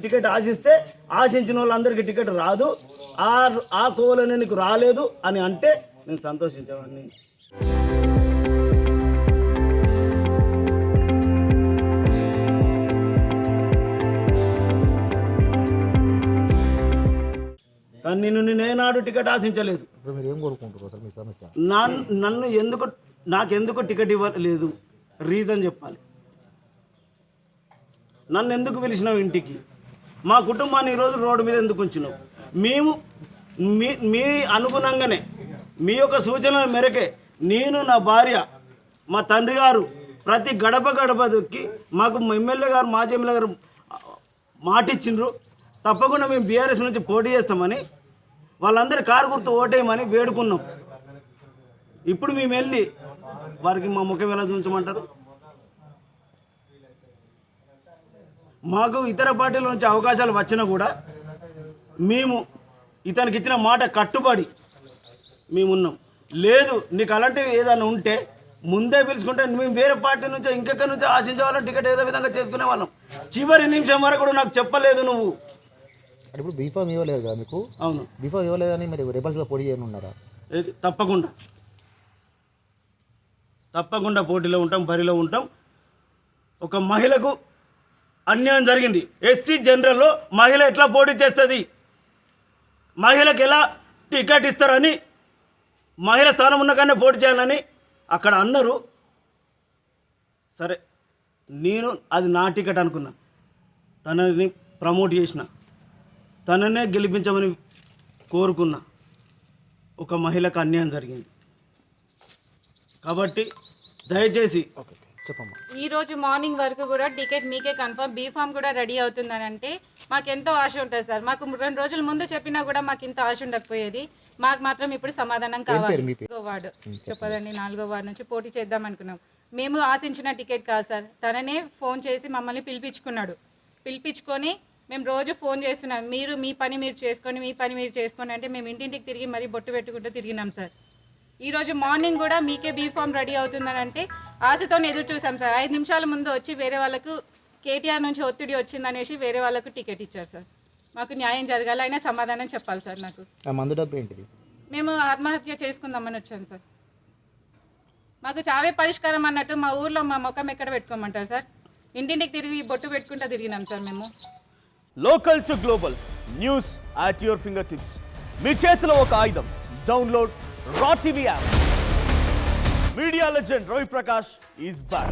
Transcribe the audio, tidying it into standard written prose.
Ticket ఆశిస్తే ఆశించిన వాళ్ళందరికీ ticket రాదు, ఆ కోవలోనే నీకు రాలేదు అని అంటే నేను సంతోషించేవాడిని. కానీ నేనేనాడు టికెట్ ఆశించలేదు. ఇప్పుడు మీరు ఏం కోరుకుంటారు అసలు మీ సమస్య? నన్ను నాకెందుకు టికెట్ ఇవ్వలేదు రీజన్ చెప్పాలి. నన్ను ఎందుకు పిలిచినావు ఇంటికి? మా కుటుంబాన్ని ఈరోజు రోడ్డు మీద ఎందుకు ఉంచినావు? మేము మీ అనుగుణంగానే మీ యొక్క సూచనల మేరకే నేను, నా భార్య, మా తండ్రి గారు ప్రతి గడప దొక్కి మాకు ఎమ్మెల్యే గారు, మాజీ ఎమ్మెల్యే గారు మాటిచ్చిండ్రు. తప్పకుండా మేము బీఆర్ఎస్ నుంచి పోటీ చేస్తామని, వాళ్ళందరూ కారు గుర్తు ఓటేయమని వేడుకున్నాం. ఇప్పుడు మేము వెళ్ళి వారికి మా ముఖం ఎలా చూపించమంటారు? మాకు ఇతర పార్టీల నుంచి అవకాశాలు వచ్చినా కూడా మేము ఇతనికి ఇచ్చిన మాట కట్టుబడి మేమున్నాం. లేదు నీకు అలాంటివి ఏదైనా ఉంటే ముందే పిలుచుకుంటే మేము వేరే పార్టీ నుంచి ఇంకెక్కడి నుంచి ఆశించే వాళ్ళం, టికెట్ ఏదో విధంగా చేసుకునే వాళ్ళం. చివరి నిమిషం వరకు కూడా నాకు చెప్పలేదు నువ్వు. ఇప్పుడు బీఫామ్ ఇవ్వలేదు కదా మీకు? అవును, బీఫామ్ ఇవ్వలేదని మరి రెబల్స్లో పోటీ చేయనున్నారా? తప్పకుండా పోటీలో ఉంటాం, బరిలో ఉంటాం. ఒక మహిళకు అన్యాయం జరిగింది. ఎస్సీ జనరల్లో మహిళ ఎట్లా పోటీ చేస్తుంది, మహిళకు ఎలా టికెట్ ఇస్తారని, మహిళ స్థానం ఉన్న కానీ పోటీ చేయాలని అక్కడ అన్నారు. సరే, నేను అది నా టికెట్ అనుకున్నా, తనని ప్రమోట్ చేసిన, తననే గెలిపించమని కోరుకున్నా. ఒక మహిళకు అన్యాయం జరిగింది కాబట్టి దయచేసి చెప్పమ్మా. ఈ రోజు మార్నింగ్ వరకు కూడా టికెట్ మీకే కన్ఫర్మ్, బీఫామ్ కూడా రెడీ అవుతుందని అంటే మాకు ఎంతో ఆశ ఉంటుంది సార్. మాకు 2 రోజుల ముందు చెప్పినా కూడా మాకు ఇంత ఆశ ఉండకపోయేది. మాకు మాత్రం ఇప్పుడు సమాధానం కావాలి. 4వ వార్డు చెప్పదండి, 4వ వార్డు నుంచి పోటీ చేద్దాం అనుకున్నాం. మేము ఆశించిన టికెట్ కాదు సార్. తననే ఫోన్ చేసి మమ్మల్ని పిలిపించుకున్నాడు. పిలిపించుకొని మేము రోజు ఫోన్ చేస్తున్నాం, మీరు మీ పని మీరు చేసుకోండి అంటే మేము ఇంటింటికి తిరిగి మరీ బొట్టు పెట్టుకుంటూ తిరిగినాం సార్. ఈరోజు మార్నింగ్ కూడా మీకే బీఫామ్ రెడీ అవుతుందని అంటే ఆశతో ఎదురు చూసాం సార్. 5 నిమిషాల ముందు వచ్చి వేరే వాళ్ళకు కేటీఆర్ నుంచి ఒత్తిడి వచ్చిందనేసి వేరే వాళ్ళకు టికెట్ ఇచ్చారు సార్. మాకు న్యాయం జరగాలి, అయినా సమాధానం చెప్పాలి సార్. నాకు మందు డబ్బు ఏంటిది? మేము ఆత్మహత్య చేసుకుందామని వచ్చాను సార్. మాకు చావే పరిష్కారం అన్నట్టు మా ఊర్లో మా ముఖం ఎక్కడ పెట్టుకోమంటారు సార్? ఇంటింటికి తిరిగి బొట్టు పెట్టుకుంటూ తిరిగినాం సార్ మేము. Local to global news at your fingertips. మీ చేతిలో ఒక ఆయుధం. Download R TV app. Media legend Ravi Prakash is back.